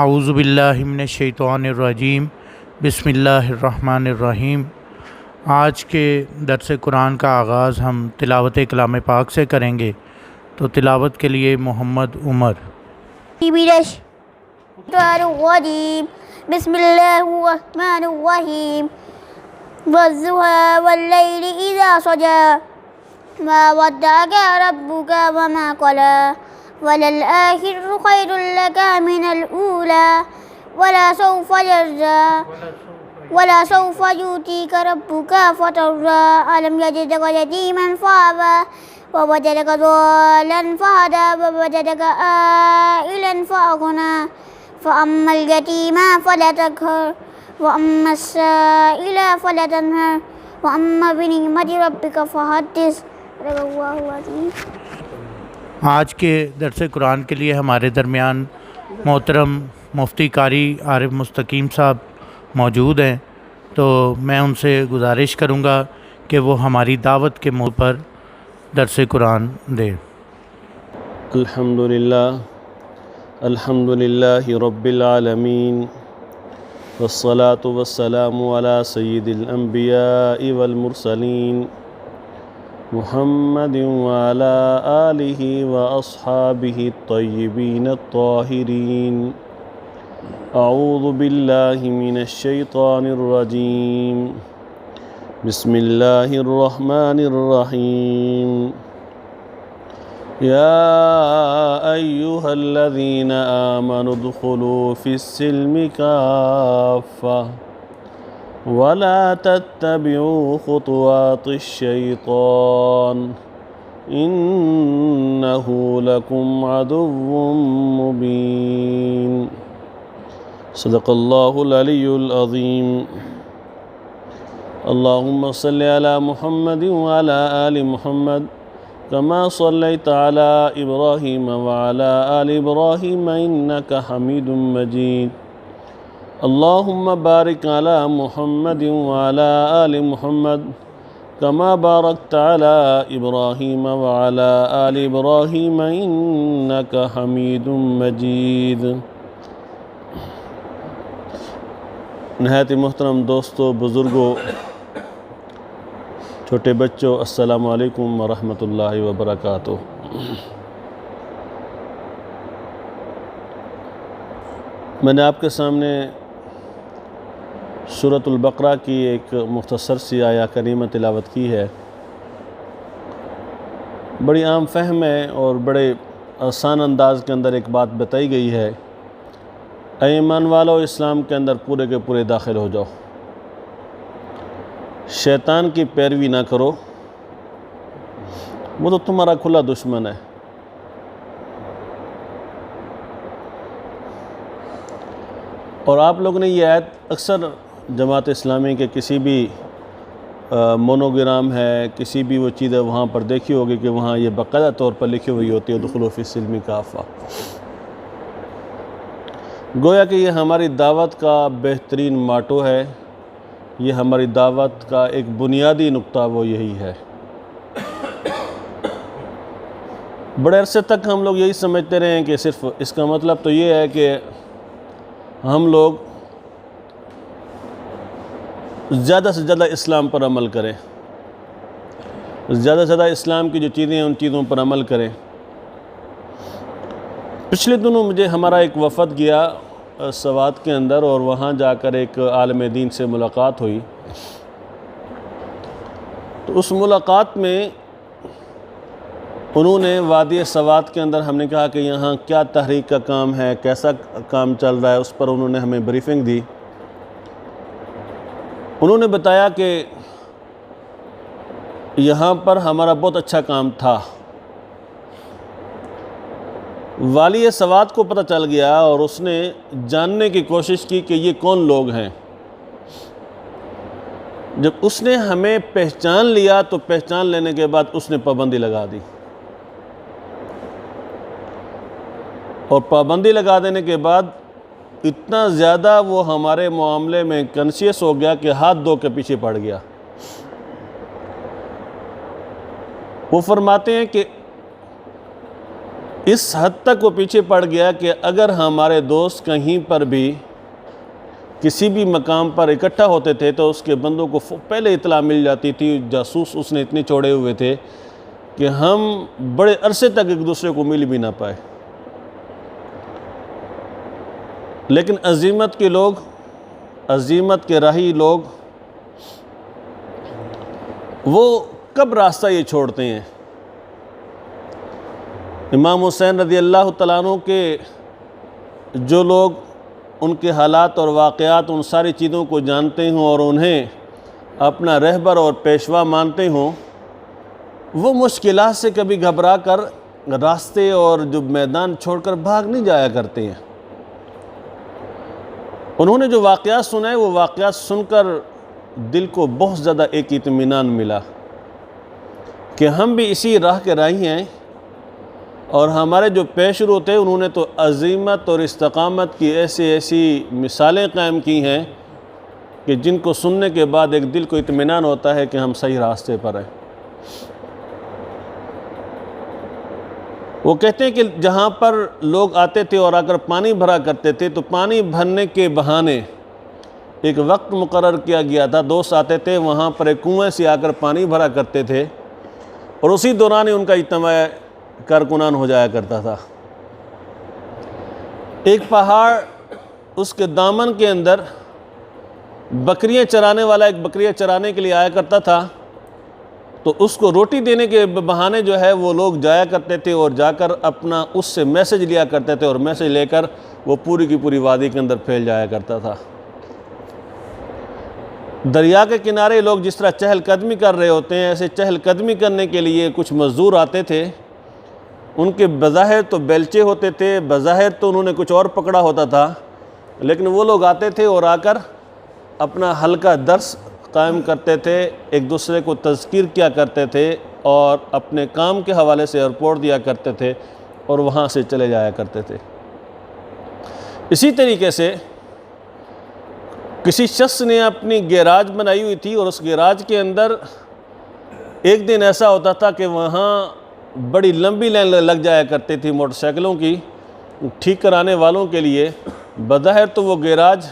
اعوذ باللہ من الشیطان الرجیم بسم اللہ الرحمن الرحیم۔ آج کے درس قرآن کا آغاز ہم تلاوت کلام پاک سے کریں گے، تو تلاوت کے لیے محمد عمر۔ بسم اللہ الرحمن الرحیم۔ والضحى واللیل اذا سجى ما ودعك ربك وما قلى وللآخرة خير لك من الأولى ولا سوف يؤتيك ربك فترضى ألم يجدك يتيما فآوى ووجدك ضالا فهدى ووجدك عائلا فأغنى فأما اليتيم فلا تقهر وأما السائل فلا تنهر وأما بنعمة ربك فحدث۔ صدق اللہ العظیم۔ آج کے درس قرآن کے لیے ہمارے درمیان محترم مفتی قاری عارف مستقیم صاحب موجود ہیں، تو میں ان سے گزارش کروں گا کہ وہ ہماری دعوت کے موضوع پر درس قرآن دیں۔ الحمدللہ رب العالمین والصلاة والسلام علی سید الانبیاء والمرسلین محمد وعلى آلہ واصحابہ الطیبین الطاہرین۔ اعوذ باللہ من الشیطان الرجیم، بسم اللہ الرحمن الرحیم۔ یا ایہا الذین آمنوا ادخلوا فی السلم کافہ ولا تتبعوا خطوات الشیطان انہ لکم عدو مبین۔ صدق اللہ العلی العظیم۔ اللہم صلی علی محمد وعلی آل محمد کما صلیت علی ابراہیم وعلی آل ابراہیم انک حمید مجید۔ اللہم بارک علی محمد وعلی آل محمد کما بارکت علی ابراہیم وعلی آل ابراہیم انک حمید مجید۔ نہایت محترم دوستو، بزرگوں، چھوٹے بچوں، السلام علیکم ورحمۃ اللہ وبرکاتہ۔ میں نے آپ کے سامنے سورۃ البقرہ کی ایک مختصر سی آیہ کریمہ تلاوت کی ہے۔ بڑی عام فہم ہے اور بڑے آسان انداز کے اندر ایک بات بتائی گئی ہے، اے ایمان والو، اسلام کے اندر پورے کے پورے داخل ہو جاؤ، شیطان کی پیروی نہ کرو، وہ تو تمہارا کھلا دشمن ہے۔ اور آپ لوگ نے یہ آیت اکثر جماعت اسلامی کے کسی بھی مونوگرام ہے، کسی بھی وہ چیزیں وہاں پر دیکھی ہوگی کہ وہاں یہ باقاعدہ طور پر لکھی ہوئی ہوتی ہے ادخلوا فی السلم کافہ۔ گویا کہ یہ ہماری دعوت کا بہترین ماٹو ہے، یہ ہماری دعوت کا ایک بنیادی نقطہ وہ یہی ہے۔ بڑے عرصے تک ہم لوگ یہی سمجھتے رہے ہیں کہ صرف اس کا مطلب تو یہ ہے کہ ہم لوگ زیادہ سے زیادہ اسلام پر عمل کریں، زیادہ سے زیادہ اسلام کی جو چیزیں ہیں ان چیزوں پر عمل کریں۔ پچھلے دنوں مجھے ہمارا ایک وفد گیا سوات کے اندر، اور وہاں جا کر ایک عالم دین سے ملاقات ہوئی۔ تو اس ملاقات میں انہوں نے وادی سوات کے اندر، ہم نے کہا کہ یہاں کیا تحریک کا کام ہے، کیسا کام چل رہا ہے، اس پر انہوں نے ہمیں بریفنگ دی۔ انہوں نے بتایا کہ یہاں پر ہمارا بہت اچھا کام تھا۔ والی سوات کو پتہ چل گیا اور اس نے جاننے کی کوشش کی کہ یہ کون لوگ ہیں۔ جب اس نے ہمیں پہچان لیا تو پہچان لینے کے بعد اس نے پابندی لگا دی، اور پابندی لگا دینے کے بعد اتنا زیادہ وہ ہمارے معاملے میں کنشیس ہو گیا کہ ہاتھ دھو کے پیچھے پڑ گیا۔ وہ فرماتے ہیں کہ اس حد تک وہ پیچھے پڑ گیا کہ اگر ہمارے دوست کہیں پر بھی کسی بھی مقام پر اکٹھا ہوتے تھے تو اس کے بندوں کو پہلے اطلاع مل جاتی تھی. جاسوس اس نے اتنے چوڑے ہوئے تھے کہ ہم بڑے عرصے تک ایک دوسرے کو مل بھی نہ پائے. لیکن عزیمت کے لوگ، عزیمت کے راہی لوگ، وہ کب راستہ یہ چھوڑتے ہیں؟ امام حسین رضی اللہ تعالیٰ عنہ کے جو لوگ ان کے حالات اور واقعات ان ساری چیزوں کو جانتے ہوں اور انہیں اپنا رہبر اور پیشوا مانتے ہوں، وہ مشکلات سے کبھی گھبرا کر راستے اور جو میدان چھوڑ کر بھاگ نہیں جایا کرتے ہیں. انہوں نے جو واقعات سنائے وہ واقعات سن کر دل کو بہت زیادہ ایک اطمینان ملا کہ ہم بھی اسی راہ کے راہی ہیں، اور ہمارے جو پیشرو تھے انہوں نے تو عزیمت اور استقامت کی ایسی مثالیں قائم کی ہیں کہ جن کو سننے کے بعد ایک دل کو اطمینان ہوتا ہے کہ ہم صحیح راستے پر ہیں. وہ کہتے ہیں کہ جہاں پر لوگ آتے تھے اور آ کر پانی بھرا کرتے تھے تو پانی بھرنے کے بہانے ایک وقت مقرر کیا گیا تھا. دوست آتے تھے وہاں پر ایک کنویں سے آ کر پانی بھرا کرتے تھے اور اسی دوران ہی ان کا اجتماع کارکنان ہو جایا کرتا تھا. ایک پہاڑ، اس کے دامن کے اندر بکریاں چرانے والا ایک بکریاں چرانے کے لیے آیا کرتا تھا، تو اس کو روٹی دینے کے بہانے جو ہے وہ لوگ جایا کرتے تھے اور جا کر اپنا اس سے میسج لیا کرتے تھے، اور میسج لے کر وہ پوری کی پوری وادی کے اندر پھیل جایا کرتا تھا. دریا کے کنارے لوگ جس طرح چہل قدمی کر رہے ہوتے ہیں، ایسے چہل قدمی کرنے کے لیے کچھ مزدور آتے تھے. ان کے بظاہر تو بیلچے ہوتے تھے، بظاہر تو انہوں نے کچھ اور پکڑا ہوتا تھا، لیکن وہ لوگ آتے تھے اور آ کر اپنا ہلکا درس قائم کرتے تھے، ایک دوسرے کو تذکیر کیا کرتے تھے اور اپنے کام کے حوالے سے رپورٹ دیا کرتے تھے اور وہاں سے چلے جایا کرتے تھے. اسی طریقے سے کسی شخص نے اپنی گیراج بنائی ہوئی تھی اور اس گیراج کے اندر ایک دن ایسا ہوتا تھا کہ وہاں بڑی لمبی لائن لگ جایا کرتی تھی موٹر سائیکلوں کی ٹھیک کرانے والوں کے لیے. بظاہر تو وہ گیراج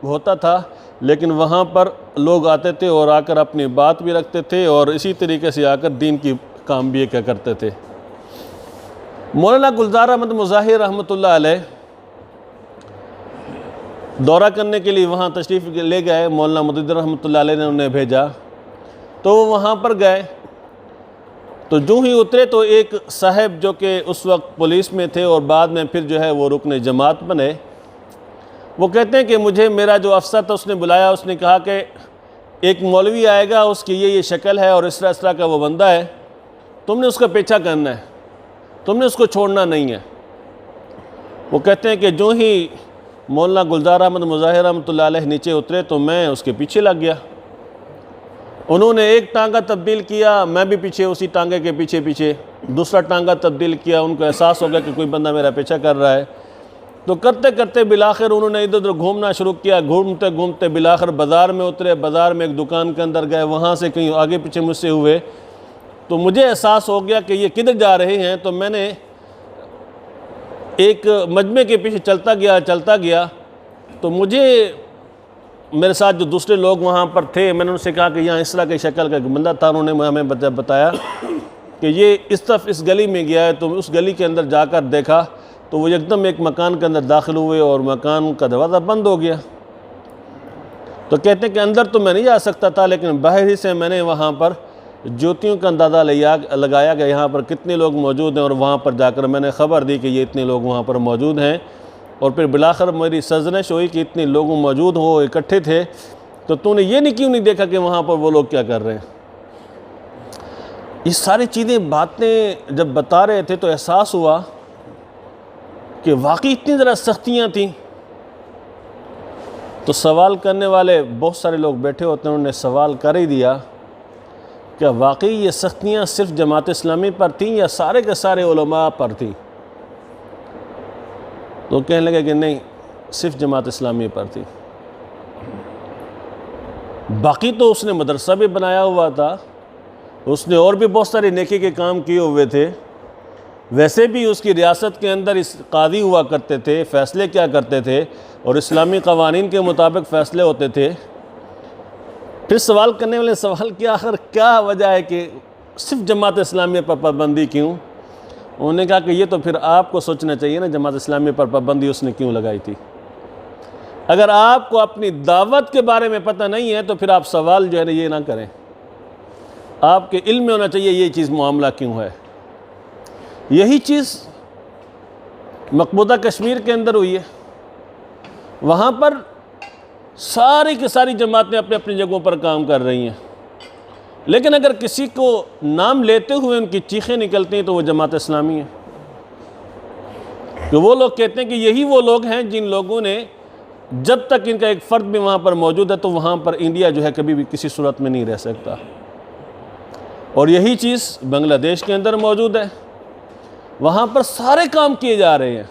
ہوتا تھا لیکن وہاں پر لوگ آتے تھے اور آ کر اپنی بات بھی رکھتے تھے اور اسی طریقے سے آ کر دین کی کام بھی کیا کرتے تھے. مولانا گلزار احمد مظاہر رحمۃ اللہ علیہ دورہ کرنے کے لیے وہاں تشریف لے گئے. مولانا مدد رحمۃ اللہ علیہ نے انہیں بھیجا تو وہ وہاں پر گئے. تو جو ہی اترے تو ایک صاحب جو کہ اس وقت پولیس میں تھے اور بعد میں پھر جو ہے وہ رکن جماعت بنے، وہ کہتے ہیں کہ مجھے میرا جو افسر تھا اس نے بلایا. اس نے کہا کہ ایک مولوی آئے گا، اس کی یہ شکل ہے اور اس طرح کا وہ بندہ ہے، تم نے اس کا پیچھا کرنا ہے، تم نے اس کو چھوڑنا نہیں ہے. وہ کہتے ہیں کہ جو ہی مولانا گلزار احمد مظاہر رحمۃ اللہ علیہ نیچے اترے تو میں اس کے پیچھے لگ گیا. انہوں نے ایک ٹانگا تبدیل کیا، میں بھی پیچھے اسی ٹانگے کے پیچھے دوسرا ٹانگا تبدیل کیا. ان کو احساس ہو گیا کہ کوئی بندہ میرا پیچھا کر رہا ہے. تو کرتے کرتے بالآخر انہوں نے ادھر ادھر گھومنا شروع کیا. گھومتے گھومتے بالآخر بازار میں اترے. بازار میں ایک دکان کے اندر گئے، وہاں سے کہیں آگے پیچھے مجھ سے ہوئے. تو مجھے احساس ہو گیا کہ یہ کدھر جا رہے ہیں. تو میں نے ایک مجمع کے پیچھے چلتا گیا. تو مجھے میرے ساتھ جو دوسرے لوگ وہاں پر تھے، میں نے ان سے کہا کہ یہاں اس طرح کی شکل کا بندہ تھا. انہوں نے ہمیں بتایا کہ یہ اس طرف اس گلی میں گیا ہے. تو اس گلی کے اندر جا کر دیکھا تو وہ ایک دم ایک مکان کے اندر داخل ہوئے اور مکان کا دروازہ بند ہو گیا. تو کہتے ہیں کہ اندر تو میں نہیں جا سکتا تھا، لیکن باہر ہی سے میں نے وہاں پر جوتیوں کا اندازہ لگایا کہ یہاں پر کتنے لوگ موجود ہیں، اور وہاں پر جا کر میں نے خبر دی کہ یہ اتنے لوگ وہاں پر موجود ہیں. اور پھر بالآخر میری سرزنش ہوئی کہ اتنے لوگ موجود ہوں، اکٹھے تھے، تو تو نے یہ کیوں نہیں دیکھا کہ وہاں پر وہ لوگ کیا کر رہے ہیں. یہ ساری چیزیں باتیں جب بتا رہے تھے تو احساس ہوا کہ واقعی اتنی ذرا سختیاں تھیں. تو سوال کرنے والے بہت سارے لوگ بیٹھے ہوتے ہیں، انہوں نے سوال کر ہی دیا کہ واقعی یہ سختیاں صرف جماعت اسلامی پر تھیں یا سارے کے سارے علماء پر تھیں. تو کہنے لگے کہ نہیں، صرف جماعت اسلامی پر تھی. باقی تو اس نے مدرسہ بھی بنایا ہوا تھا، اس نے اور بھی بہت سارے نیکی کے کام کیے ہوئے تھے، ویسے بھی اس کی ریاست کے اندر اس قاضی ہوا کرتے تھے، فیصلے کیا کرتے تھے اور اسلامی قوانین کے مطابق فیصلے ہوتے تھے۔ پھر سوال کرنے والے سوال کیا آخر کیا وجہ ہے کہ صرف جماعت اسلامیہ پر پابندی کیوں؟ انہوں نے کہا کہ یہ تو پھر آپ کو سوچنا چاہیے نا، جماعت اسلامیہ پر پابندی اس نے کیوں لگائی تھی۔ اگر آپ کو اپنی دعوت کے بارے میں پتہ نہیں ہے تو پھر آپ سوال جو ہے نا یہ نہ کریں، آپ کے علم میں ہونا چاہیے یہ چیز معاملہ کیوں ہے۔ یہی چیز مقبوضہ کشمیر کے اندر ہوئی ہے، وہاں پر ساری کی ساری جماعتیں اپنے اپنی جگہوں پر کام کر رہی ہیں، لیکن اگر کسی کو نام لیتے ہوئے ان کی چیخیں نکلتی ہیں تو وہ جماعت اسلامی ہے، کہ وہ لوگ کہتے ہیں کہ یہی وہ لوگ ہیں جن لوگوں نے جب تک ان کا ایک فرد بھی وہاں پر موجود ہے تو وہاں پر انڈیا جو ہے کبھی بھی کسی صورت میں نہیں رہ سکتا۔ اور یہی چیز بنگلہ دیش کے اندر موجود ہے، وہاں پر سارے کام کیے جا رہے ہیں،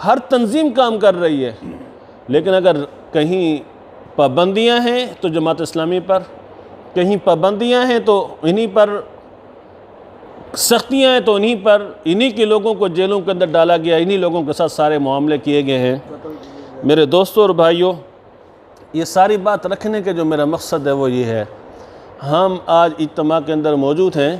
ہر تنظیم کام کر رہی ہے، لیکن اگر کہیں پابندیاں ہیں تو جماعت اسلامی پر، کہیں پابندیاں ہیں تو انہی پر، سختیاں ہیں تو انہی پر، انہی کے لوگوں کو جیلوں کے اندر ڈالا گیا، انہی لوگوں کے ساتھ سارے معاملے کیے گئے ہیں۔ میرے دوستوں اور بھائیوں، یہ ساری بات رکھنے کے جو میرا مقصد ہے وہ یہ ہے، ہم آج اجتماع کے اندر موجود ہیں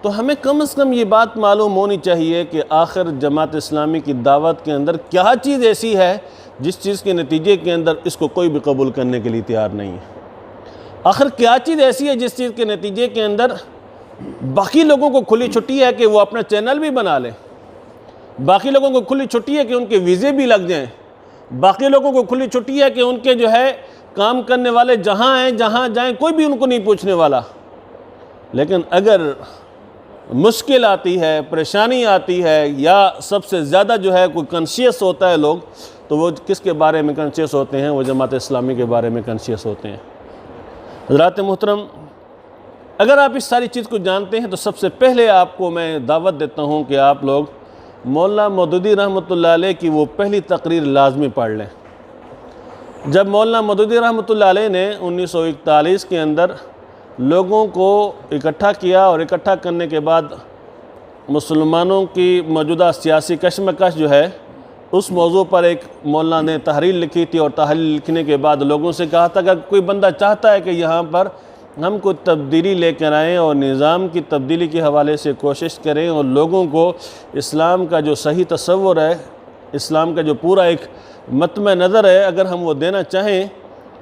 تو ہمیں کم از کم یہ بات معلوم ہونی چاہیے کہ آخر جماعت اسلامی کی دعوت کے اندر کیا چیز ایسی ہے جس چیز کے نتیجے کے اندر اس کو کوئی بھی قبول کرنے کے لیے تیار نہیں ہے۔ آخر کیا چیز ایسی ہے جس چیز کے نتیجے کے اندر باقی لوگوں کو کھلی چھٹی ہے کہ وہ اپنا چینل بھی بنا لیں، باقی لوگوں کو کھلی چھٹی ہے کہ ان کے ویزے بھی لگ جائیں، باقی لوگوں کو کھلی چھٹی ہے کہ ان کے جو ہے کام کرنے والے جہاں ہیں جہاں جائیں کوئی بھی ان کو نہیں پوچھنے والا۔ لیکن اگر مشکل آتی ہے، پریشانی آتی ہے، یا سب سے زیادہ جو ہے کوئی کنشیس ہوتا ہے لوگ، تو وہ کس کے بارے میں کنشیس ہوتے ہیں؟ وہ جماعت اسلامی کے بارے میں کنشیس ہوتے ہیں۔ حضرات محترم، اگر آپ اس ساری چیز کو جانتے ہیں تو سب سے پہلے آپ کو میں دعوت دیتا ہوں کہ آپ لوگ مولانا مودودی رحمۃ اللہ علیہ کی وہ پہلی تقریر لازمی پڑھ لیں۔ جب مولانا مودودی رحمۃ اللہ علیہ نے 1941 کے اندر لوگوں کو اکٹھا کیا اور اکٹھا کرنے کے بعد مسلمانوں کی موجودہ سیاسی کشمکش جو ہے اس موضوع پر ایک مولانا نے تحریر لکھی تھی، اور تحریر لکھنے کے بعد لوگوں سے کہا تھا کہ کوئی بندہ چاہتا ہے کہ یہاں پر ہم کو تبدیلی لے کر آئیں اور نظام کی تبدیلی کے حوالے سے کوشش کریں اور لوگوں کو اسلام کا جو صحیح تصور ہے، اسلام کا جو پورا ایک مطمع نظر ہے، اگر ہم وہ دینا چاہیں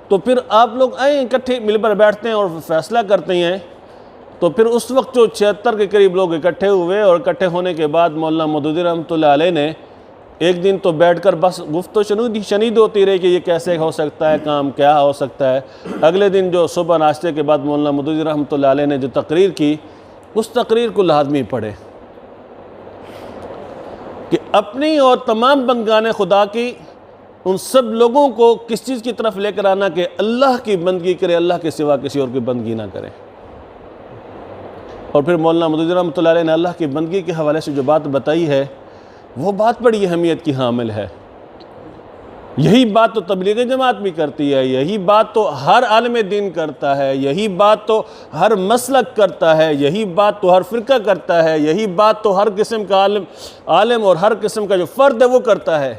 تو پھر آپ لوگ آئیں، اکٹھے مل کر بیٹھتے ہیں اور فیصلہ کرتے ہیں۔ تو پھر اس وقت جو 76 کے قریب لوگ اکٹھے ہوئے، اور اکٹھے ہونے کے بعد مولانا مودودی رحمۃ اللہ علیہ نے ایک دن تو بیٹھ کر بس گفتگو شنید ہوتی رہی کہ یہ کیسے ہو سکتا ہے، کام کیا ہو سکتا ہے۔ اگلے دن جو صبح ناشتے کے بعد مولانا مودودی رحمۃ اللہ علیہ نے جو تقریر کی، اس تقریر کو لازمی پڑھے کہ اپنی اور تمام بندگان خدا کی ان سب لوگوں کو کس چیز کی طرف لے کر آنا کہ اللہ کی بندگی کرے، اللہ کے سوا کسی اور کی بندگی نہ کرے۔ اور پھر مولانا مودودی رحمۃ اللہ علیہ نے اللہ کی بندگی کے حوالے سے جو بات بتائی ہے وہ بات بڑی اہمیت کی حامل ہے۔ یہی بات تو تبلیغ جماعت بھی کرتی ہے، یہی بات تو ہر عالم دین کرتا ہے، یہی بات تو ہر مسلک کرتا ہے، یہی بات تو ہر فرقہ کرتا ہے، یہی بات تو ہر قسم کا عالم اور ہر قسم کا جو فرد ہے وہ کرتا ہے۔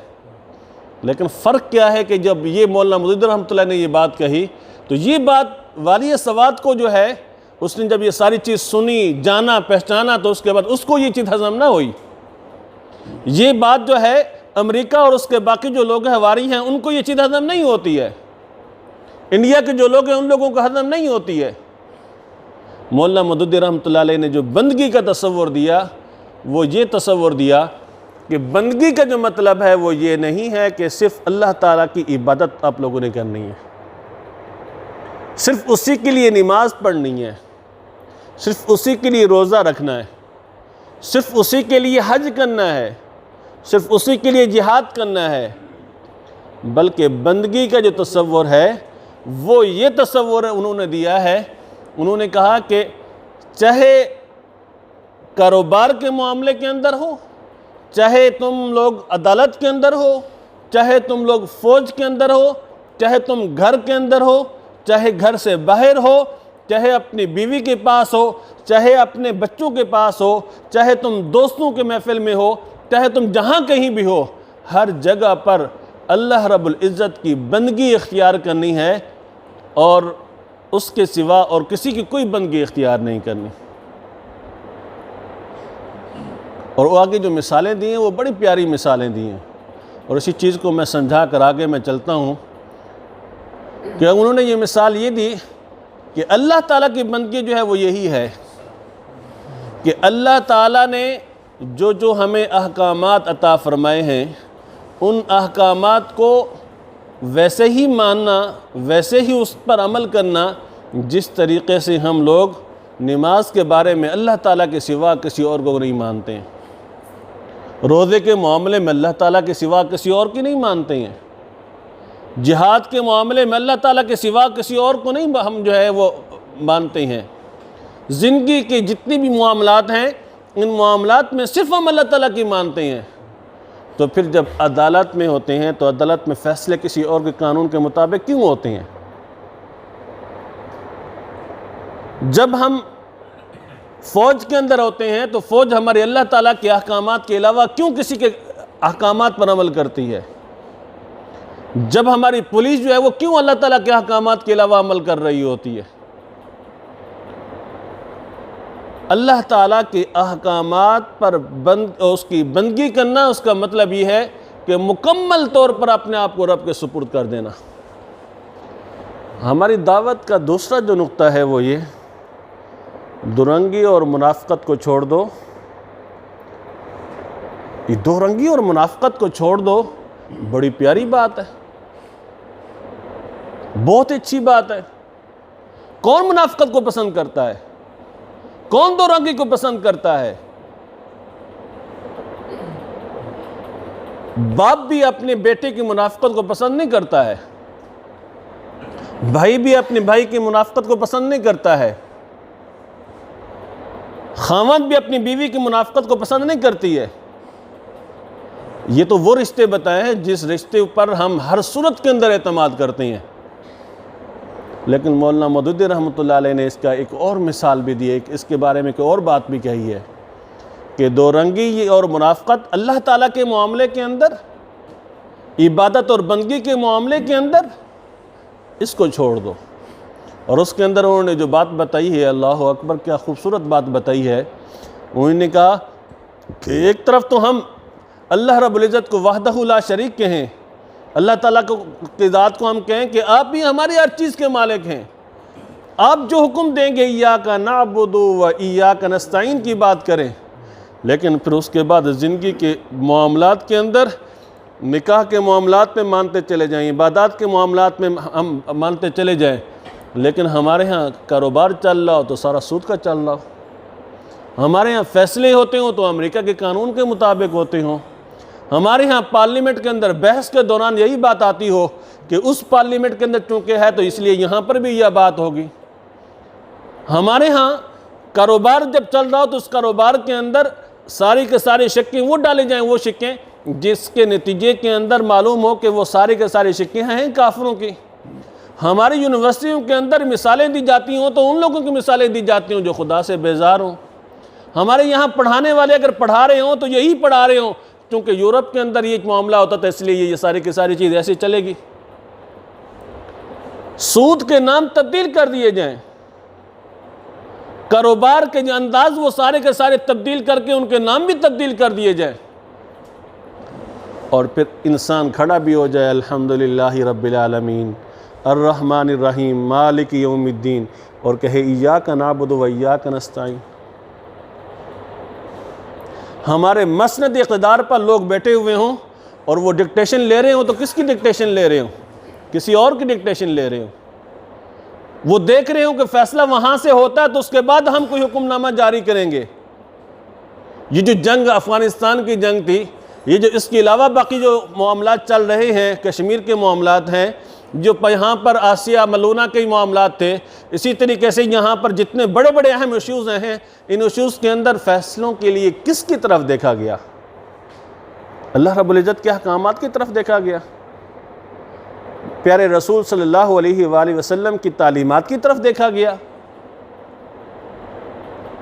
لیکن فرق کیا ہے کہ جب یہ مولانا مودودی رحمۃ اللہ نے یہ بات کہی تو یہ بات والی سواد کو جو ہے اس نے جب یہ ساری چیز سنی، جانا، پہچانا، تو اس کے بعد اس کو یہ چیز ہضم نہ ہوئی۔ یہ بات جو ہے امریکہ اور اس کے باقی جو لوگ ہواری ہیں ان کو یہ چیز ہضم نہیں ہوتی ہے، انڈیا کے جو لوگ ہیں ان لوگوں کو ہضم نہیں ہوتی ہے۔ مولانا مودودی رحمۃ اللہ علیہ نے جو بندگی کا تصور دیا وہ یہ تصور دیا کہ بندگی کا جو مطلب ہے وہ یہ نہیں ہے کہ صرف اللہ تعالیٰ کی عبادت آپ لوگوں نے کرنی ہے، صرف اسی کے لیے نماز پڑھنی ہے، صرف اسی کے لیے روزہ رکھنا ہے، صرف اسی کے لیے حج کرنا ہے، صرف اسی کے لیے جہاد کرنا ہے، بلکہ بندگی کا جو تصور ہے وہ یہ تصور انہوں نے دیا ہے۔ انہوں نے کہا کہ چاہے کاروبار کے معاملے کے اندر ہو، چاہے تم لوگ عدالت کے اندر ہو، چاہے تم لوگ فوج کے اندر ہو، چاہے تم گھر کے اندر ہو، چاہے گھر سے باہر ہو، چاہے اپنی بیوی کے پاس ہو، چاہے اپنے بچوں کے پاس ہو، چاہے تم دوستوں کے محفل میں ہو، چاہے تم جہاں کہیں بھی ہو، ہر جگہ پر اللہ رب العزت کی بندگی اختیار کرنی ہے اور اس کے سوا اور کسی کی کوئی بندگی اختیار نہیں کرنی۔ اور وہ آگے جو مثالیں دی ہیں وہ بڑی پیاری مثالیں دی ہیں، اور اسی چیز کو میں سمجھا کر آگے میں چلتا ہوں کہ انہوں نے یہ مثال یہ دی کہ اللہ تعالیٰ کی بندگی جو ہے وہ یہی ہے کہ اللہ تعالیٰ نے جو ہمیں احکامات عطا فرمائے ہیں ان احکامات کو ویسے ہی ماننا، ویسے ہی اس پر عمل کرنا جس طریقے سے ہم لوگ نماز کے بارے میں اللہ تعالیٰ کے سوا کسی اور کو نہیں مانتے ہیں، روزے کے معاملے میں اللہ تعالیٰ کے سوا کسی اور کی نہیں مانتے ہیں، جہاد کے معاملے میں اللہ تعالیٰ کے سوا کسی اور کو نہیں ہم جو ہے وہ مانتے ہیں، زندگی کے جتنی بھی معاملات ہیں ان معاملات میں صرف ہم اللہ تعالیٰ کی مانتے ہیں۔ تو پھر جب عدالت میں ہوتے ہیں تو عدالت میں فیصلے کسی اور کے قانون کے مطابق کیوں ہوتے ہیں؟ جب ہم فوج کے اندر ہوتے ہیں تو فوج ہمارے اللہ تعالیٰ کے احکامات کے علاوہ کیوں کسی کے احکامات پر عمل کرتی ہے؟ جب ہماری پولیس جو ہے وہ کیوں اللہ تعالیٰ کے احکامات کے علاوہ عمل کر رہی ہوتی ہے؟ اللہ تعالیٰ کے احکامات پر اس کی بندگی کرنا، اس کا مطلب یہ ہے کہ مکمل طور پر اپنے آپ کو رب کے سپرد کر دینا۔ ہماری دعوت کا دوسرا جو نقطہ ہے وہ یہ، دو رنگی اور منافقت کو چھوڑ دو۔ یہ دو رنگی اور منافقت کو چھوڑ دو بڑی پیاری بات ہے، بہت اچھی بات ہے۔ کون منافقت کو پسند کرتا ہے؟ کون دو رنگی کو پسند کرتا ہے؟ باپ بھی اپنے بیٹے کی منافقت کو پسند نہیں کرتا ہے، بھائی بھی اپنے بھائی کی منافقت کو پسند نہیں کرتا ہے، خاوند بھی اپنی بیوی کی منافقت کو پسند نہیں کرتی ہے۔ یہ تو وہ رشتے بتائے ہیں جس رشتے پر ہم ہر صورت کے اندر اعتماد کرتے ہیں، لیکن مولانا مودودی رحمۃ اللہ علیہ نے اس کا ایک اور مثال بھی دی ہے، اس کے بارے میں ایک اور بات بھی کہی ہے کہ دو رنگی اور منافقت اللہ تعالیٰ کے معاملے کے اندر، عبادت اور بندگی کے معاملے کے اندر اس کو چھوڑ دو۔ اور اس کے اندر انہوں نے جو بات بتائی ہے، اللہ اکبر کیا خوبصورت بات بتائی ہے، انہوں نے کہا کہ ایک طرف تو ہم اللہ رب العزت کو وحدہ لا شریک کہیں، اللہ تعالیٰ کی ذات کو ہم کہیں کہ آپ ہی ہماری ہر چیز کے مالک ہیں، آپ جو حکم دیں گے ایاک نعبد و ایاک نستعین کی بات کریں، لیکن پھر اس کے بعد زندگی کے معاملات کے اندر نکاح کے معاملات میں مانتے چلے جائیں، عبادات کے معاملات میں ہم مانتے چلے جائیں، لیکن ہمارے ہاں کاروبار چل رہا ہو تو سارا سود کا چل رہا ہو، ہمارے ہاں فیصلے ہوتے ہوں تو امریکہ کے قانون کے مطابق ہوتے ہوں، ہمارے ہاں پارلیمنٹ کے اندر بحث کے دوران یہی بات آتی ہو کہ اس پارلیمنٹ کے اندر چونکہ ہے تو اس لیے یہاں پر بھی یہ بات ہوگی، ہمارے ہاں کاروبار جب چل رہا ہو تو اس کاروبار کے اندر ساری کے ساری شکیں وہ ڈالے جائیں، وہ شکیں جس کے نتیجے کے اندر معلوم ہو کہ وہ سارے کے سارے شکیں ہیں کافروں کی۔ ہماری یونیورسٹیوں کے اندر مثالیں دی جاتی ہوں تو ان لوگوں کی مثالیں دی جاتی ہوں جو خدا سے بیزار ہوں۔ ہمارے یہاں پڑھانے والے اگر پڑھا رہے ہوں تو یہی پڑھا رہے ہوں، کیونکہ یورپ کے اندر یہ معاملہ ہوتا تھا اس لیے یہ ساری کی ساری چیز ایسے چلے گی۔ سود کے نام تبدیل کر دیے جائیں، کاروبار کے جو انداز وہ سارے کے سارے تبدیل کر کے ان کے نام بھی تبدیل کر دیے جائیں، اور پھر انسان کھڑا بھی ہو جائے الحمدللہ رب العالمین الرحمن الرحیم مالک یوم الدین، اور کہے ایاک نعبد و ایاک نستعین۔ ہمارے مسند اقتدار پر لوگ بیٹھے ہوئے ہوں اور وہ ڈکٹیشن لے رہے ہوں تو کس کی ڈکٹیشن لے رہے ہوں؟ کسی اور کی ڈکٹیشن لے رہے ہوں۔ وہ دیکھ رہے ہوں کہ فیصلہ وہاں سے ہوتا ہے تو اس کے بعد ہم کوئی حکم نامہ جاری کریں گے۔ یہ جو جنگ افغانستان کی جنگ تھی، یہ جو اس کے علاوہ باقی جو معاملات چل رہے ہیں، کشمیر کے معاملات ہیں، جو یہاں پر آسیہ ملونہ کے معاملات تھے، اسی طریقے سے یہاں پر جتنے بڑے بڑے اہم ایشوز ہیں، ان ایشوز کے اندر فیصلوں کے لیے کس کی طرف دیکھا گیا؟ اللہ رب العزت کے احکامات کی طرف دیکھا گیا، پیارے رسول صلی اللہ علیہ وآلہ وسلم کی تعلیمات کی طرف دیکھا گیا۔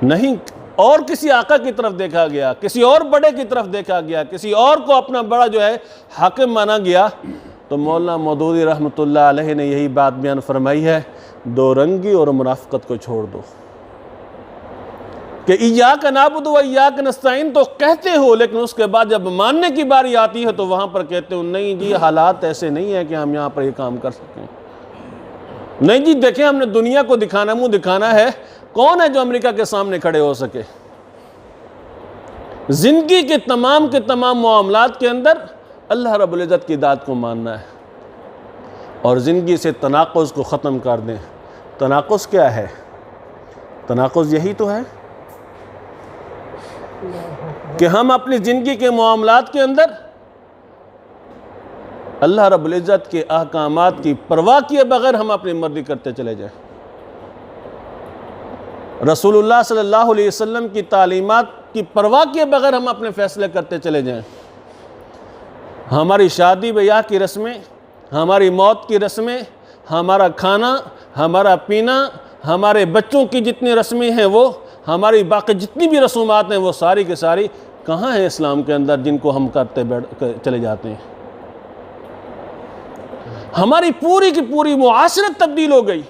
نہیں اور کسی آقا کی طرف دیکھا گیا، کسی اور بڑے کی طرف دیکھا گیا، کسی اور کو اپنا بڑا جو ہے حاکم مانا گیا، تو مولانا مودودی رحمۃ اللہ علیہ نے یہی بات بیان فرمائی ہے، دو رنگی اور منافقت کو چھوڑ دو، کہ ایاک نعبد و ایاک نستعین تو کہتے ہو، لیکن اس کے بعد جب ماننے کی باری آتی ہے تو وہاں پر کہتے ہو نہیں جی حالات ایسے نہیں ہیں کہ ہم یہاں پر یہ کام کر سکیں، نہیں جی دیکھیں ہم نے دنیا کو دکھانا، منہ دکھانا ہے، کون ہے جو امریکہ کے سامنے کھڑے ہو سکے؟ زندگی کے تمام معاملات کے اندر اللہ رب العزت کی ذات کو ماننا ہے، اور زندگی سے تناقض کو ختم کر دیں۔ تناقض کیا ہے؟ تناقض یہی تو ہے کہ ہم اپنی زندگی کے معاملات کے اندر اللہ رب العزت کے احکامات کی پرواہ کیے بغیر ہم اپنی مرضی کرتے چلے جائیں، رسول اللہ صلی اللہ علیہ وسلم کی تعلیمات کی پرواہ کیے بغیر ہم اپنے فیصلے کرتے چلے جائیں، ہماری شادی بیاہ کی رسمیں، ہماری موت کی رسمیں، ہمارا کھانا، ہمارا پینا، ہمارے بچوں کی جتنی رسمیں ہیں وہ، ہماری باقی جتنی بھی رسومات ہیں وہ ساری کی ساری کہاں ہیں اسلام کے اندر، جن کو ہم کرتے چلے جاتے ہیں؟ ہماری پوری کی پوری معاشرت تبدیل ہو گئی۔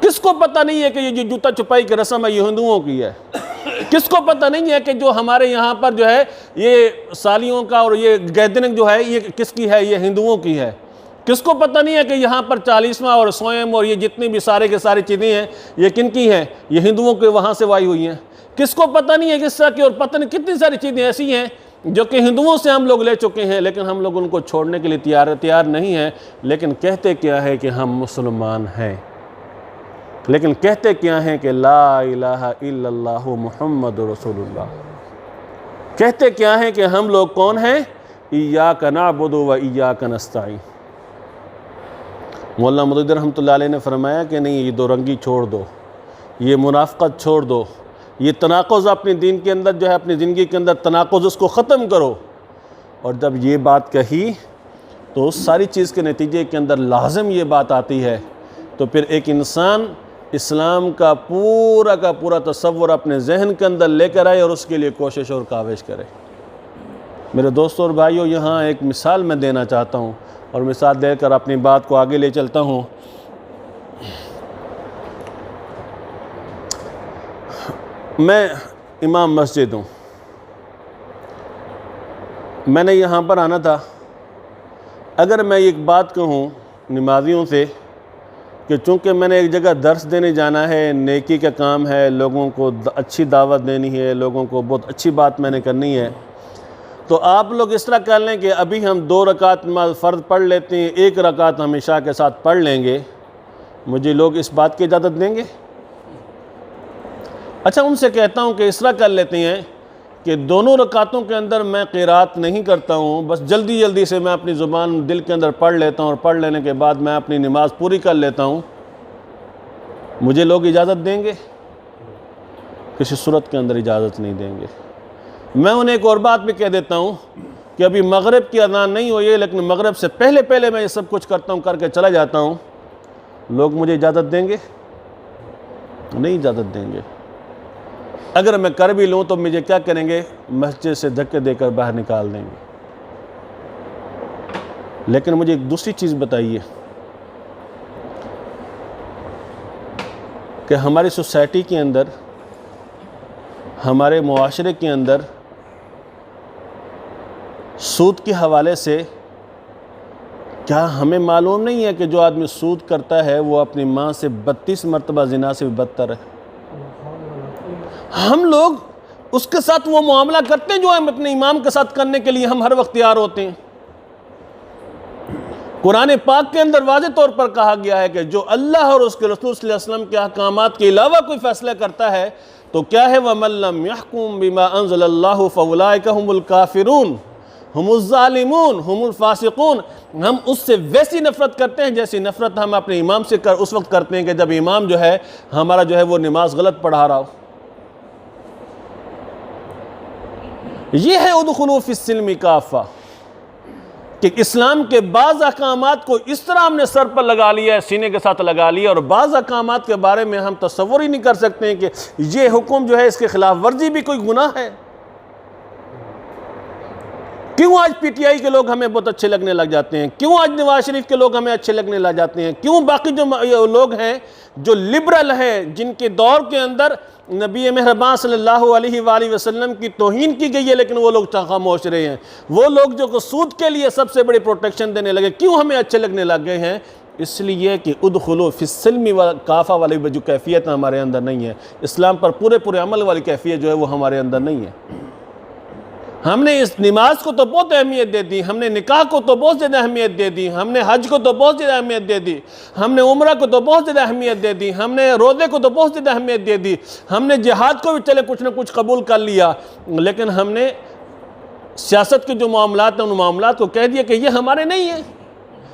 کس کو پتہ نہیں ہے کہ یہ جو جوتا چھپائی کی رسم ہے یہ ہندوؤں کی ہے؟ کس کو پتہ نہیں ہے کہ جو ہمارے یہاں پر جو ہے یہ سالیوں کا اور یہ گیدرنگ جو ہے یہ کس کی ہے؟ یہ ہندوؤں کی ہے۔ کس کو پتہ نہیں ہے کہ یہاں پر 40واں اور سوئم اور یہ جتنی بھی سارے کے ساری چیزیں ہیں یہ کن کی ہیں؟ یہ ہندوؤں کے وہاں سے وائی ہوئی ہیں۔ کس کو پتہ نہیں ہے کہ اس طرح کی اور پتہ نہیں کتنی ساری چیزیں ایسی ہیں جو کہ ہندوؤں سے ہم لوگ لے چکے ہیں، لیکن ہم لوگ ان کو چھوڑنے کے لیے تیار نہیں ہیں، لیکن کہتے کیا ہے کہ ہم مسلمان ہیں، لیکن کہتے کیا ہیں کہ لا الہ الا اللہ محمد رسول اللہ، کہتے کیا ہیں کہ ہم لوگ کون ہیں؟ ایاک نعبد و ایاک نستعین۔ مولانا مودودی رحمۃ اللہ علیہ نے فرمایا کہ نہیں، یہ دو رنگی چھوڑ دو، یہ منافقت چھوڑ دو، یہ تناقض اپنی دین کے اندر جو ہے اپنی زندگی کے اندر تناقض اس کو ختم کرو۔ اور جب یہ بات کہی تو اس ساری چیز کے نتیجے کے اندر لازم یہ بات آتی ہے، تو پھر ایک انسان اسلام کا پورا تصور اپنے ذہن کے اندر لے کر آئے اور اس کے لیے کوشش اور کاوش کرے۔ میرے دوستوں اور بھائیوں، یہاں ایک مثال میں دینا چاہتا ہوں اور مثال دے کر اپنی بات کو آگے لے چلتا ہوں۔ میں امام مسجد ہوں، میں نے یہاں پر آنا تھا۔ اگر میں ایک بات کہوں نمازیوں سے کہ چونکہ میں نے ایک جگہ درس دینے جانا ہے، نیکی کا کام ہے، لوگوں کو اچھی دعوت دینی ہے، لوگوں کو بہت اچھی بات میں نے کرنی ہے، تو آپ لوگ اس طرح کر لیں کہ ابھی ہم 2 رکعت نماز فرض پڑھ لیتے ہیں، 1 رکعت ہم عشاء کے ساتھ پڑھ لیں گے، مجھے لوگ اس بات کی اجازت دیں گے؟ اچھا، ان سے کہتا ہوں کہ اس طرح کر لیتے ہیں کہ دونوں رکعتوں کے اندر میں قرات نہیں کرتا ہوں، بس جلدی سے میں اپنی زبان دل کے اندر پڑھ لیتا ہوں، اور پڑھ لینے کے بعد میں اپنی نماز پوری کر لیتا ہوں، مجھے لوگ اجازت دیں گے؟ کسی صورت کے اندر اجازت نہیں دیں گے۔ میں انہیں ایک اور بات بھی کہہ دیتا ہوں کہ ابھی مغرب کی اذان نہیں ہوئی ہے، لیکن مغرب سے پہلے میں یہ سب کچھ کرتا ہوں، کر کے چلا جاتا ہوں، لوگ مجھے اجازت دیں گے؟ نہیں اجازت دیں گے۔ اگر میں کر بھی لوں تو مجھے کیا کریں گے؟ مسجد سے دھکے دے کر باہر نکال دیں گے۔ لیکن مجھے ایک دوسری چیز بتائیے کہ ہماری سوسائٹی کے اندر، ہمارے معاشرے کے اندر سود کے حوالے سے کیا ہمیں معلوم نہیں ہے کہ جو آدمی سود کرتا ہے وہ اپنی ماں سے 32 مرتبہ زنا سے بھی بدتر ہے؟ ہم لوگ اس کے ساتھ وہ معاملہ کرتے ہیں جو ہم اپنے امام کے ساتھ کرنے کے لیے ہم ہر وقت تیار ہوتے ہیں۔ قرآن پاک کے اندر واضح طور پر کہا گیا ہے کہ جو اللہ اور اس کے رسول صلی اللہ علیہ وسلم کے احکامات کے علاوہ کوئی فیصلہ کرتا ہے تو کیا ہے؟ وَمَن لَّمْ يَحْكُم بِمَا أَنزَلَ اللَّهُ فَأُولَٰئِكَ هُمُ الْكَافِرُونَ ہم الظالمون ہم الفاسقون۔ ہم اس سے ویسی نفرت کرتے ہیں جیسی نفرت ہم اپنے امام سے اس وقت کرتے ہیں کہ جب امام جو ہے ہمارا جو ہے وہ نماز غلط پڑھا رہا ہو۔ یہ ہے ادخلوا فی السلم کافہ، کہ اسلام کے بعض احکامات کو اس طرح ہم نے سر پر لگا لیا ہے، سینے کے ساتھ لگا لیا، اور بعض احکامات کے بارے میں ہم تصور ہی نہیں کر سکتے ہیں کہ یہ حکم جو ہے اس کے خلاف ورزی بھی کوئی گناہ ہے۔ کیوں آج پی ٹی آئی کے لوگ ہمیں بہت اچھے لگنے لگ جاتے ہیں؟ کیوں آج نواز شریف کے لوگ ہمیں اچھے لگنے لگ جاتے ہیں؟ کیوں باقی جو لوگ ہیں جو لبرل ہیں، جن کے دور کے اندر نبی مہربان صلی اللہ علیہ وآلہ وسلم کی توہین کی گئی ہے لیکن وہ لوگ خاموش رہے ہیں؟ وہ لوگ جو سود کے لیے سب سے بڑی پروٹیکشن دینے لگے، کیوں ہمیں اچھے لگنے لگ گئے ہیں؟ اس لیے کہ ادخلوا فی السلم کافہ والی جو کیفیت ہمارے اندر نہیں ہے، اسلام پر پورے عمل والی کیفیت جو ہے وہ ہمارے اندر نہیں ہے۔ ہم نے اس نماز کو تو بہت اہمیت دے دی، ہم نے نکاح کو تو بہت زیادہ اہمیت دے دی، ہم نے حج کو تو بہت زیادہ اہمیت دے دی، ہم نے عمرہ کو تو بہت زیادہ اہمیت دے دی، ہم نے روزے کو تو بہت زیادہ اہمیت دے دی، ہم نے جہاد کو بھی چلے کچھ نہ کچھ قبول کر لیا، لیکن ہم نے سیاست کے جو معاملات ہیں ان معاملات کو کہہ دیا کہ یہ ہمارے نہیں ہیں۔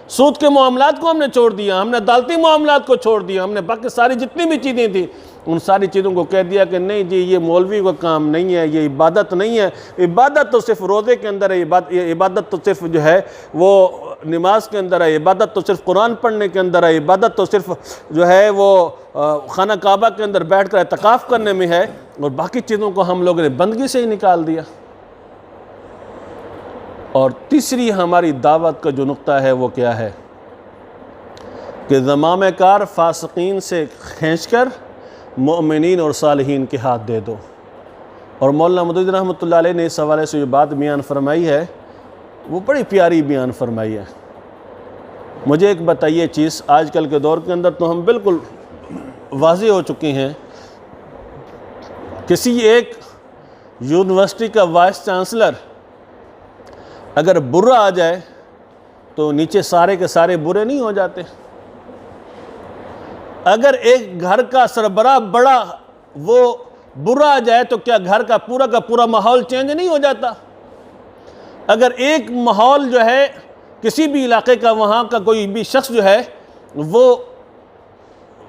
سود کے معاملات کو ہم نے چھوڑ دیا، ہم نے عدالتی معاملات کو چھوڑ دیا، ہم نے باقی ساری جتنی بھی چیزیں تھیں ان ساری چیزوں کو کہہ دیا کہ نہیں جی یہ مولوی کا کام نہیں ہے، یہ عبادت نہیں ہے، عبادت تو صرف روزے کے اندر ہے، عبادت تو صرف جو ہے وہ نماز کے اندر ہے، عبادت تو صرف قرآن پڑھنے کے اندر ہے، عبادت تو صرف جو ہے وہ خانہ کعبہ کے اندر بیٹھ کر اعتکاف کرنے میں ہے، اور باقی چیزوں کو ہم لوگوں نے بندگی سے ہی نکال دیا۔ اور تیسری ہماری دعوت کا جو نقطہ ہے وہ کیا ہے کہ زمامِ کار فاسقین سے کھینچ کر مومنین اور صالحین کے ہاتھ دے دو۔ اور مولانا مدودی رحمۃ اللہ علیہ نے اس حوالے سے جو بات بیان فرمائی ہے وہ بڑی پیاری بیان فرمائی ہے۔ مجھے ایک بتائیے چیز، آج کل کے دور کے اندر تو ہم بالکل واضح ہو چکے ہیں، کسی ایک یونیورسٹی کا وائس چانسلر اگر برا آ جائے تو نیچے سارے کے سارے برے نہیں ہو جاتے؟ اگر ایک گھر کا سربراہ بڑا وہ برا آ جائے تو کیا گھر کا پورا ماحول چینج نہیں ہو جاتا؟ اگر ایک ماحول جو ہے کسی بھی علاقے کا، وہاں کا کوئی بھی شخص جو ہے وہ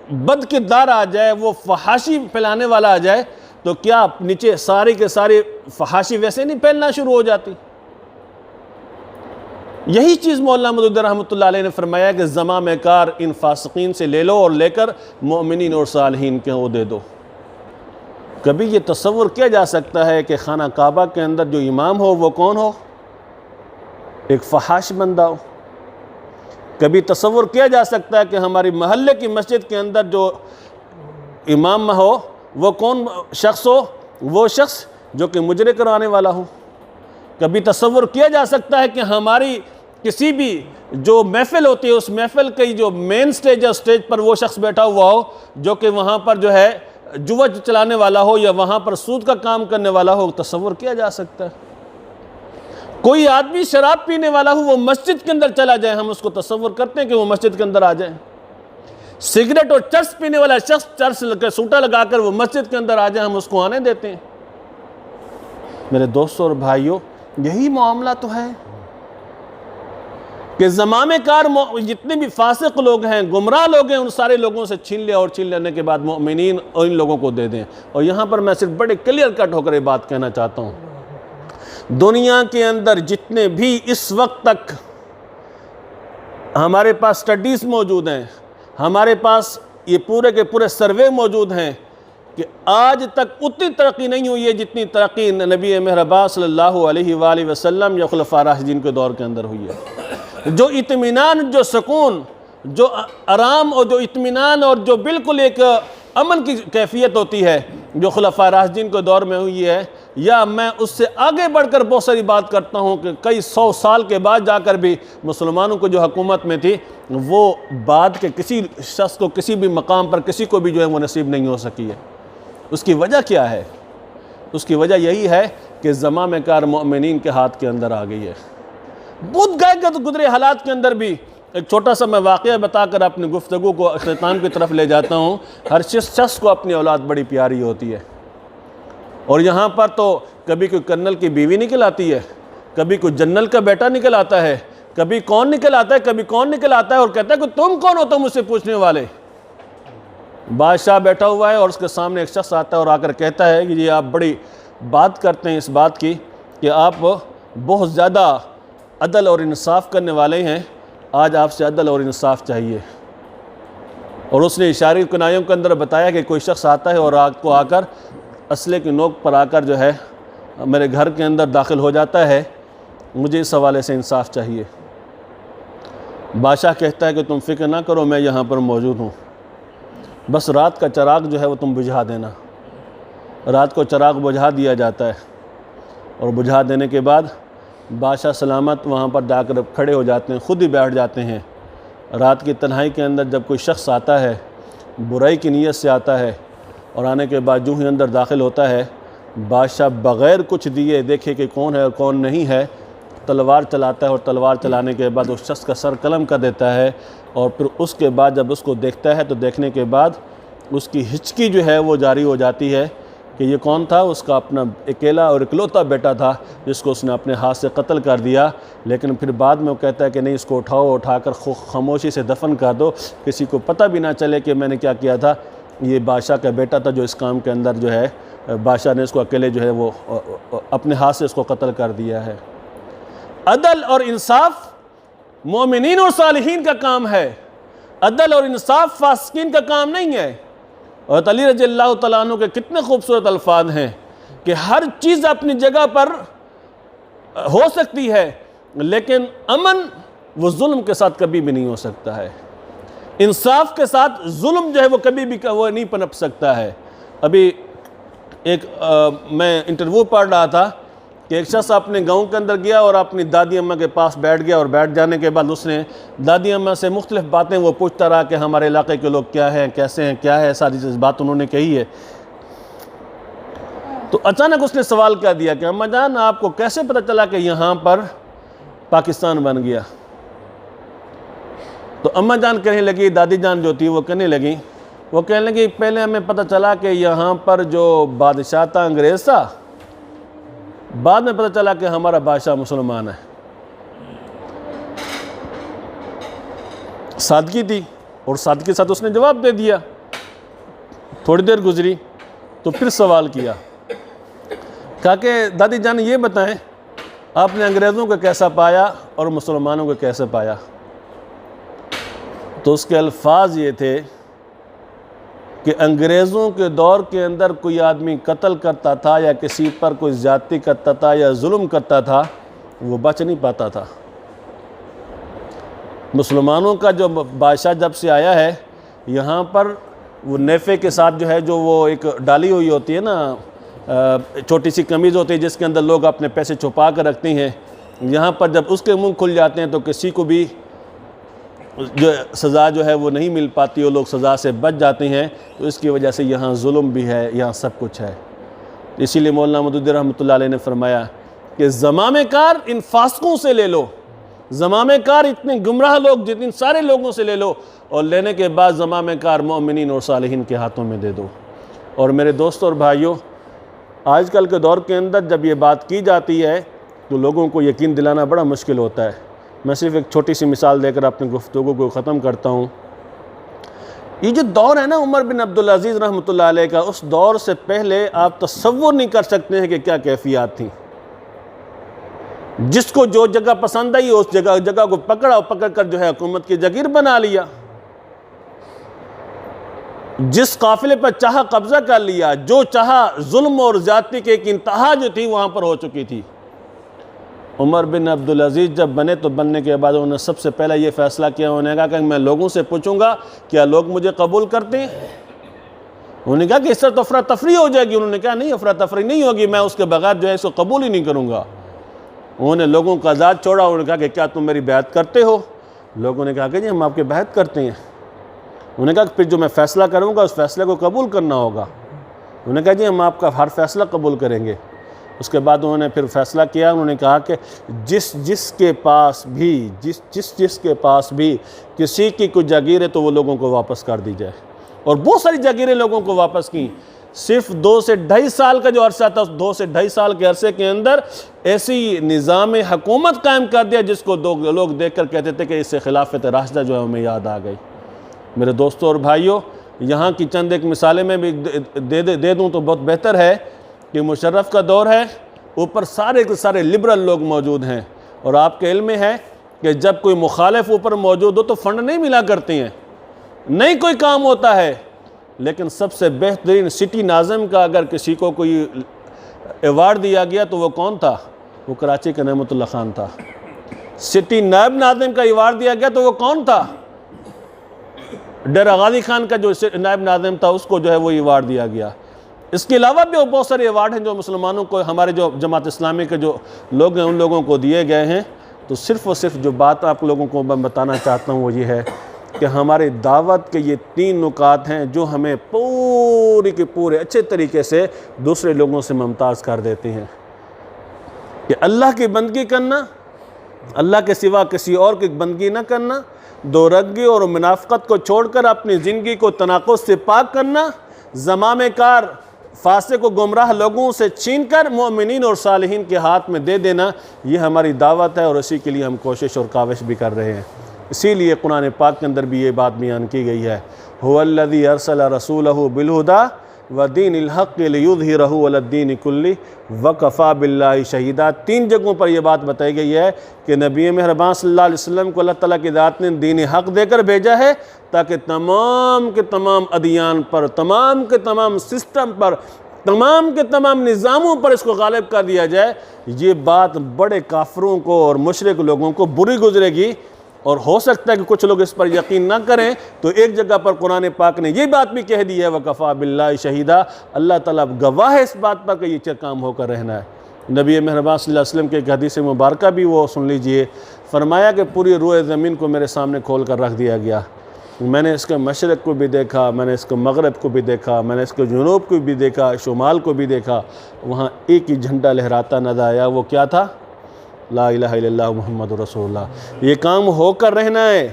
بد کردار آ جائے، وہ فحاشی پھیلانے والا آ جائے، تو کیا نیچے سارے کے سارے فحاشی ویسے نہیں پھیلنا شروع ہو جاتی؟ یہی چیز مولانا مدودی رحمۃ اللہ علیہ نے فرمایا کہ زمامِ کار ان فاسقین سے لے لو اور لے کر مومنین اور صالحین کے وہ دے دو۔ کبھی یہ تصور کیا جا سکتا ہے کہ خانہ کعبہ کے اندر جو امام ہو وہ کون ہو؟ ایک فحاش بندہ ہو؟ کبھی تصور کیا جا سکتا ہے کہ ہماری محلے کی مسجد کے اندر جو امام ہو وہ کون شخص ہو؟ وہ شخص جو کہ مجرے کرانے والا ہو؟ کبھی تصور کیا جا سکتا ہے کہ ہماری کسی بھی جو محفل ہوتی ہے اس محفل کی جو مین سٹیج ہے، سٹیج پر وہ شخص بیٹھا ہوا ہو جو کہ وہاں پر جو ہے جوا چلانے والا ہو یا وہاں پر سود کا کام کرنے والا ہو؟ تصور کیا جا سکتا ہے؟ کوئی آدمی شراب پینے والا ہو وہ مسجد کے اندر چلا جائے، ہم اس کو تصور کرتے ہیں کہ وہ مسجد کے اندر آ جائیں؟ سگریٹ اور چرس پینے والا شخص چرس سوٹا لگا کر وہ مسجد کے اندر آ جائے، ہم اس کو آنے دیتے ہیں؟ میرے دوستوں اور بھائیوں، یہی معاملہ تو ہے کہ زمامِ کار جتنے بھی فاسق لوگ ہیں، گمراہ لوگ ہیں، ان سارے لوگوں سے چھین لے اور چھین لینے کے بعد مومنین اور ان لوگوں کو دے دیں۔ اور یہاں پر میں صرف بڑے کلیئر کٹ ہو کر یہ بات کہنا چاہتا ہوں، دنیا کے اندر جتنے بھی اس وقت تک ہمارے پاس سٹڈیز موجود ہیں، ہمارے پاس یہ پورے کے پورے سروے موجود ہیں کہ آج تک اتنی ترقی نہیں ہوئی ہے جتنی ترقی نبی مہربان صلی اللہ علیہ وآلہ وسلم یا خلفاء راشدین کے دور کے اندر ہوئی ہے۔ جو اطمینان، جو سکون، جو آرام اور جو اطمینان اور جو بالکل ایک امن کی کیفیت ہوتی ہے جو خلفاء راشدین کے دور میں ہوئی ہے، یا میں اس سے آگے بڑھ کر بہت ساری بات کرتا ہوں کہ کئی 100 سال کے بعد جا کر بھی مسلمانوں کو جو حکومت میں تھی وہ بعد کے کسی شخص کو کسی بھی مقام پر کسی کو بھی جو ہے وہ نصیب نہیں ہو سکی ہے۔ اس کی وجہ کیا ہے؟ اس کی وجہ یہی ہے کہ زمامِ کار مومنین کے ہاتھ کے اندر آ گئی ہے۔ بہت گئے گزرے حالات کے اندر بھی ایک چھوٹا سا میں واقعہ بتا کر اپنی گفتگو کو اختتام کی طرف لے جاتا ہوں۔ ہر شخص کو اپنی اولاد بڑی پیاری ہوتی ہے، اور یہاں پر تو کبھی کوئی کرنل کی بیوی نکل آتی ہے، کبھی کوئی جنرل کا بیٹا نکل آتا ہے، کبھی کون نکل آتا ہے، کبھی کون نکل آتا ہے اور کہتا ہے کہ تم کون ہو تو مجھ سے پوچھنے والے؟ بادشاہ بیٹھا ہوا ہے اور اس کے سامنے ایک شخص آتا ہے اور آ کر کہتا ہے کہ یہ آپ بڑی بات کرتے ہیں اس بات کی کہ آپ بہت زیادہ عدل اور انصاف کرنے والے ہیں، آج آپ سے عدل اور انصاف چاہیے۔ اور اس نے اشاری کنایوں کے اندر بتایا کہ کوئی شخص آتا ہے اور آ کر اسلحے کی نوک پر آ کر جو ہے میرے گھر کے اندر داخل ہو جاتا ہے، مجھے اس حوالے سے انصاف چاہیے۔ بادشاہ کہتا ہے کہ تم فکر نہ کرو، میں یہاں پر موجود ہوں، بس رات کا چراغ جو ہے وہ تم بجھا دینا۔ رات کو چراغ بجھا دیا جاتا ہے، اور بجھا دینے کے بعد بادشاہ سلامت وہاں پر جا کر کھڑے ہو جاتے ہیں، خود ہی بیٹھ جاتے ہیں۔ رات کی تنہائی کے اندر جب کوئی شخص آتا ہے، برائی کی نیت سے آتا ہے، اور آنے کے بعد جو ہی اندر داخل ہوتا ہے، بادشاہ بغیر کچھ دیے دیکھے کہ کون ہے اور کون نہیں ہے، تلوار چلاتا ہے، اور تلوار چلانے کے بعد اس شخص کا سر قلم کر دیتا ہے۔ اور پھر اس کے بعد جب اس کو دیکھتا ہے تو دیکھنے کے بعد اس کی ہچکی جو ہے وہ جاری ہو جاتی ہے کہ یہ کون تھا، اس کا اپنا اکیلا اور اکلوتا بیٹا تھا جس کو اس نے اپنے ہاتھ سے قتل کر دیا۔ لیکن پھر بعد میں وہ کہتا ہے کہ نہیں، اس کو اٹھا کر خاموشی سے دفن کر دو، کسی کو پتہ بھی نہ چلے کہ میں نے کیا کیا تھا۔ یہ بادشاہ کا بیٹا تھا جو اس کام کے اندر جو ہے بادشاہ نے اس کو اکیلے جو ہے وہ اپنے ہاتھ سے اس کو قتل کر دیا ہے۔ عدل اور انصاف مومنین اور صالحین کا کام ہے، عدل اور انصاف فاسقین کا کام نہیں ہے۔ اور علی رضی اللہ تعالیٰ عنہ کے کتنے خوبصورت الفاظ ہیں کہ ہر چیز اپنی جگہ پر ہو سکتی ہے، لیکن امن وہ ظلم کے ساتھ کبھی بھی نہیں ہو سکتا ہے۔ انصاف کے ساتھ ظلم جو ہے وہ کبھی بھی وہ نہیں پنپ سکتا ہے۔ ابھی ایک میں انٹرویو پڑھ رہا تھا کہ ایک شخص اپنے گاؤں کے اندر گیا اور اپنی دادی اماں کے پاس بیٹھ گیا، اور بیٹھ جانے کے بعد اس نے دادی اماں سے مختلف باتیں وہ پوچھتا رہا کہ ہمارے علاقے کے لوگ کیا ہیں، کیسے ہیں، کیا ہے، ساری بات انہوں نے کہی ہے۔ تو اچانک اس نے سوال کیا دیا کہ اماں جان، آپ کو کیسے پتہ چلا کہ یہاں پر پاکستان بن گیا؟ تو اماں جان کہنے لگی، دادی جان جو تھی وہ کہنے لگی، پہلے ہمیں پتہ چلا کہ یہاں پر جو بادشاہ تھا انگریز تھا، بعد میں پتہ چلا کہ ہمارا بادشاہ مسلمان ہے۔ سادگی تھی، اور سادگی کے ساتھ اس نے جواب دے دیا۔ تھوڑی دیر گزری تو پھر سوال کیا، کہا کہ دادی جان یہ بتائیں، آپ نے انگریزوں کو کیسا پایا اور مسلمانوں کو کیسے پایا؟ تو اس کے الفاظ یہ تھے کہ انگریزوں کے دور کے اندر کوئی آدمی قتل کرتا تھا یا کسی پر کوئی زیادتی کرتا تھا یا ظلم کرتا تھا، وہ بچ نہیں پاتا تھا۔ مسلمانوں کا جو بادشاہ جب سے آیا ہے، یہاں پر وہ نیفے کے ساتھ جو ہے جو وہ ایک ڈالی ہوئی ہوتی ہے نا، چھوٹی سی قمیض ہوتی ہے جس کے اندر لوگ اپنے پیسے چھپا کر رکھتے ہیں، یہاں پر جب اس کے منہ کھل جاتے ہیں تو کسی کو بھی جو سزا جو ہے وہ نہیں مل پاتی، اور لوگ سزا سے بچ جاتے ہیں۔ تو اس کی وجہ سے یہاں ظلم بھی ہے، یہاں سب کچھ ہے۔ اسی لیے مولانا مودودی رحمۃ اللہ علیہ نے فرمایا کہ زمامِ کار ان فاسقوں سے لے لو، زمامِ کار اتنے گمراہ لوگ جتنے سارے لوگوں سے لے لو، اور لینے کے بعد زمامِ کار مومنین اور صالحین کے ہاتھوں میں دے دو۔ اور میرے دوستوں اور بھائیوں، آج کل کے دور کے اندر جب یہ بات کی جاتی ہے تو لوگوں کو یقین دلانا بڑا مشکل ہوتا ہے۔ میں صرف ایک چھوٹی سی مثال دے کر اپنی گفتگو کو ختم کرتا ہوں۔ یہ جو دور ہے نا عمر بن عبدالعزیز رحمۃ اللہ علیہ کا، اس دور سے پہلے آپ تصور نہیں کر سکتے ہیں کہ کیا کیفیات تھیں۔ جس کو جو جگہ پسند آئی اس جگہ کو پکڑ کر جو ہے حکومت کی جاگیر بنا لیا، جس قافلے پر چاہا قبضہ کر لیا، جو چاہا ظلم اور زیادتی کی ایک انتہا جو تھی وہاں پر ہو چکی تھی۔ عمر بن عبدالعزیز جب بنے تو بننے کے بعد انہوں نے سب سے پہلے یہ فیصلہ کیا، انہوں نے کہا کہ میں لوگوں سے پوچھوں گا کیا لوگ مجھے قبول کرتے ہیں؟ انہوں نے کہا کہ اس سے تو افراتفری ہو جائے گی۔ انہوں نے کہا نہیں، افراتفری نہیں ہوگی، میں اس کے بغیر جو ہے اس کو قبول ہی نہیں کروں گا۔ انہوں نے لوگوں کو آزاد چھوڑا، انہوں نے کہا کہ کیا تم میری بیعت کرتے ہو؟ لوگوں نے کہا کہ جی ہم آپ کی بیعت کرتے ہیں۔ انہوں نے کہا کہ پھر جو میں فیصلہ کروں گا اس فیصلے کو قبول کرنا ہوگا۔ انہوں نے کہا جی ہم آپ کا ہر فیصلہ قبول کریں گے۔ اس کے بعد انہوں نے پھر فیصلہ کیا، انہوں نے کہا کہ جس کے پاس بھی کسی کی کوئی جاگیر ہے تو وہ لوگوں کو واپس کر دی جائے۔ اور بہت ساری جاگیریں لوگوں کو واپس کی۔ صرف 2 سے 2.5 سال کا جو عرصہ تھا، 2 سے 2.5 سال کے عرصے کے اندر ایسی نظام حکومت قائم کر دیا جس کو لوگ دیکھ کر کہتے تھے کہ اس سے خلافت راشدہ جو ہے ہمیں یاد آ گئی۔ میرے دوستوں اور بھائیوں، یہاں کی چند ایک مثالیں میں بھی دے دوں تو بہت بہتر ہے کہ مشرف کا دور ہے، اوپر سارے کے سارے لبرل لوگ موجود ہیں، اور آپ کے علم میں ہے کہ جب کوئی مخالف اوپر موجود ہو تو فنڈ نہیں ملا کرتے ہیں، نہیں کوئی کام ہوتا ہے، لیکن سب سے بہترین سٹی ناظم کا اگر کسی کو کوئی ایوارڈ دیا گیا تو وہ کون تھا؟ وہ کراچی کا نعمت اللہ خان تھا۔ سٹی نائب ناظم کا ایوارڈ دیا گیا تو وہ کون تھا؟ ڈیرہ غازی خان کا جو نائب ناظم تھا اس کو جو ہے وہ ایوارڈ دیا گیا۔ اس کے علاوہ بھی بہت سارے ایوارڈ ہیں جو مسلمانوں کو، ہمارے جو جماعت اسلامی کے جو لوگ ہیں ان لوگوں کو دیے گئے ہیں۔ تو صرف اور صرف جو بات آپ لوگوں کو میں بتانا چاہتا ہوں وہ یہ ہے کہ ہماری دعوت کے یہ 3 نکات ہیں جو ہمیں پوری کے پورے اچھے طریقے سے دوسرے لوگوں سے ممتاز کر دیتے ہیں، کہ اللہ کی بندگی کرنا، اللہ کے سوا کسی اور کی بندگی نہ کرنا، دو رگی اور منافقت کو چھوڑ کر اپنی زندگی کو تناقض سے پاک کرنا، زمام کار فاسق و گمراہ لوگوں سے چھین کر مومنین اور صالحین کے ہاتھ میں دے دینا، یہ ہماری دعوت ہے اور اسی کے لیے ہم کوشش اور کاوش بھی کر رہے ہیں۔ اسی لیے قرآن پاک کے اندر بھی یہ بات بیان کی گئی ہے، هو الذی ارسل رسولہ بالہدی ودین الحق لیظہرہ علی الدین کلہ وکفی باللہ شہیدا۔ 3 جگہوں پر یہ بات بتائی گئی ہے کہ نبی مہربان صلی اللہ علیہ وسلم کو اللہ تعالیٰ کی ذات نے دین حق دے کر بھیجا ہے تاکہ تمام کے تمام ادیان پر، تمام کے تمام سسٹم پر، تمام کے تمام نظاموں پر اس کو غالب کر دیا جائے۔ یہ بات بڑے کافروں کو اور مشرک لوگوں کو بری گزرے گی، اور ہو سکتا ہے کہ کچھ لوگ اس پر یقین نہ کریں، تو ایک جگہ پر قرآن پاک نے یہ بات بھی کہہ دی ہے وَكَفَى بِاللَّهِ شَهِيدًا، اللہ تعالیٰ گواہ ہے اس بات پر کہ یہ کام ہو کر رہنا ہے۔ نبی مہربان صلی اللہ علیہ وسلم کے ایک حدیث مبارکہ بھی وہ سن لیجئے، فرمایا کہ پوری روئے زمین کو میرے سامنے کھول کر رکھ دیا گیا، میں نے اس کے مشرق کو بھی دیکھا، میں نے اس کے مغرب کو بھی دیکھا، میں نے اس کے جنوب کو بھی دیکھا، شمال کو بھی دیکھا، وہاں ایک ہی جھنڈا لہراتا نظر آیا، وہ کیا تھا؟ لا الہ الا اللہ محمد رسول اللہ۔ یہ کام ہو کر رہنا ہے،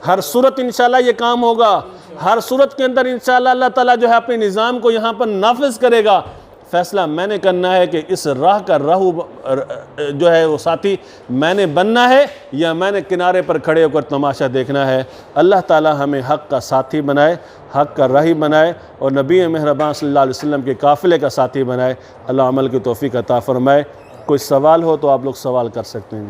ہر صورت انشاءاللہ یہ کام ہوگا، ہر صورت کے اندر انشاءاللہ اللہ تعالیٰ جو ہے اپنے نظام کو یہاں پر نافذ کرے گا۔ فیصلہ میں نے کرنا ہے کہ اس راہ کا جو ہے وہ ساتھی میں نے بننا ہے یا میں نے کنارے پر کھڑے ہو کر تماشا دیکھنا ہے۔ اللہ تعالیٰ ہمیں حق کا ساتھی بنائے، حق کا راہی بنائے، اور نبی مہربان صلی اللہ علیہ وسلم کے قافلے کا ساتھی بنائے۔ اللہ عمل کی توفیق عطا فرمائے۔ کوئی سوال ہو تو آپ لوگ سوال کر سکتے ہیں۔